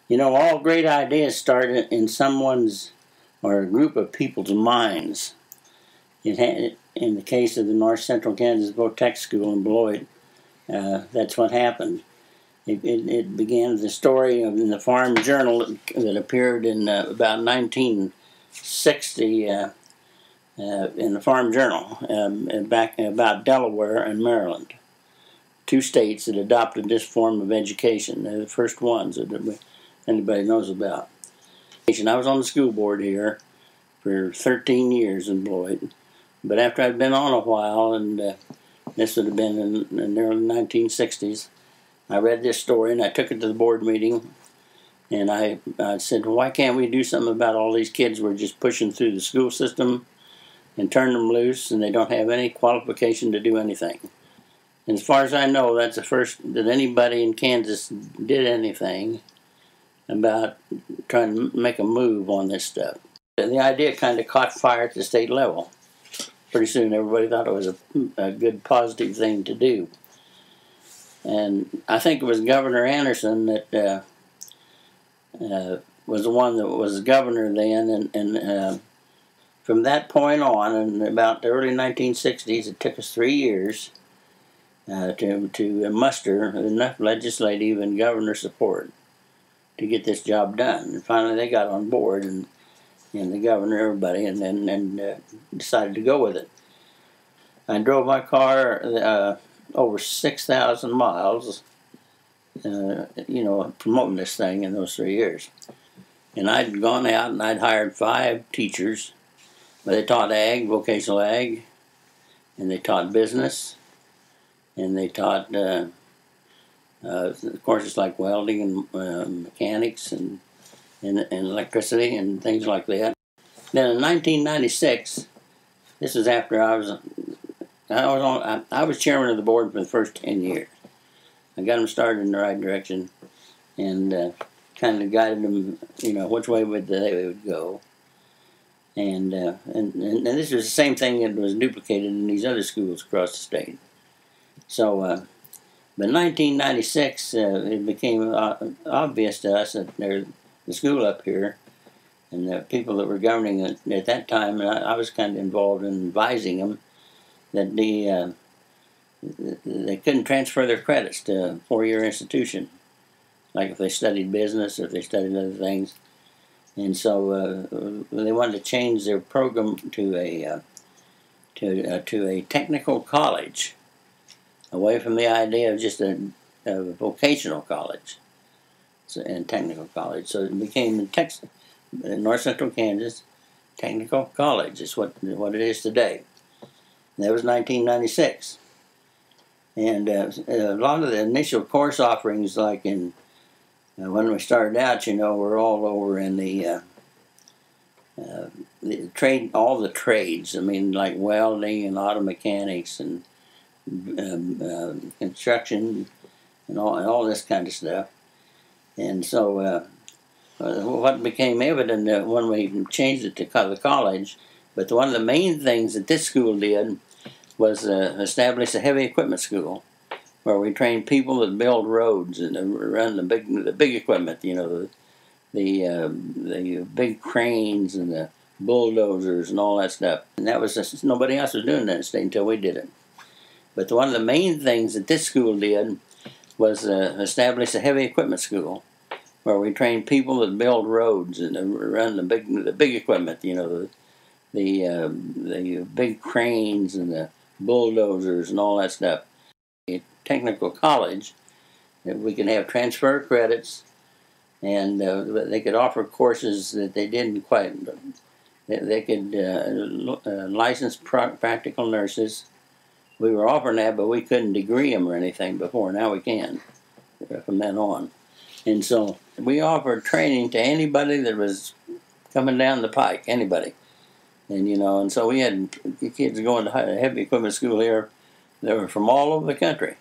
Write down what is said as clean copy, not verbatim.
You know, all great ideas start in someone's or a group of people's minds. In the case of the North Central Kansas Tech School in Beloit, that's what happened. It began with the story in the Farm Journal that appeared in about 1960 in the Farm Journal, back about Delaware and Maryland, two states that adopted this form of education. They're the first ones that anybody knows about. I was on the school board here for 13 years in Beloit, but after I'd been on a while, and this would have been in the early 1960s, I read this story and I took it to the board meeting, and I said, well, why can't we do something about all these kids we're just pushing through the school system and turn them loose, and they don't have any qualification to do anything. And as far as I know, that's the first that anybody in Kansas did anything about trying to make a move on this stuff. The idea kind of caught fire at the state level. Pretty soon everybody thought it was a good, positive thing to do. And I think it was Governor Anderson that was the one that was governor then, and from that point on, in about the early 1960s, it took us 3 years to muster enough legislative and governor support to get this job done. And finally they got on board, and the governor, everybody, and decided to go with it. I drove my car over 6,000 miles, promoting this thing in those 3 years. And I'd gone out and I'd hired 5 teachers. They taught ag, vocational ag, and they taught business, and they taught courses like welding and mechanics and electricity and things like that. Then in 1996, this is after I was chairman of the board for the first 10 years. I got them started in the right direction, and kind of guided them, which way they would go. And this was the same thing that was duplicated in these other schools across the state. So, but in 1996, it became obvious to us that the school up here and the people that were governing it at that time, and I was kind of involved in advising them, that they couldn't transfer their credits to a 4-year institution, like if they studied business or if they studied other things. And so they wanted to change their program to a technical college, away from the idea of just a vocational college and technical college. So it became in North Central Kansas Technical College. Is what it is today. And that was 1996. And a lot of the initial course offerings, like in when we started out, we're all over in the trade, all the trades. I mean, like welding and auto mechanics and construction and all this kind of stuff. And so what became evident when we changed it to the college, but one of the main things that this school did was establish a heavy equipment school, where we train people that build roads and run the big equipment, the big cranes and the bulldozers and all that stuff. And that was just, nobody else was doing that in the state until we did it. But one of the main things that this school did was establish a heavy equipment school, where we train people that build roads and run the big equipment, the big cranes and the bulldozers and all that stuff. A technical college, that we could have transfer credits, and they could offer courses that they didn't quite. They could license practical nurses. We were offering that, but we couldn't degree them or anything before. Now we can, from then on. And so we offered training to anybody that was coming down the pike, anybody. And so we had kids going to heavy equipment school here that were from all over the country.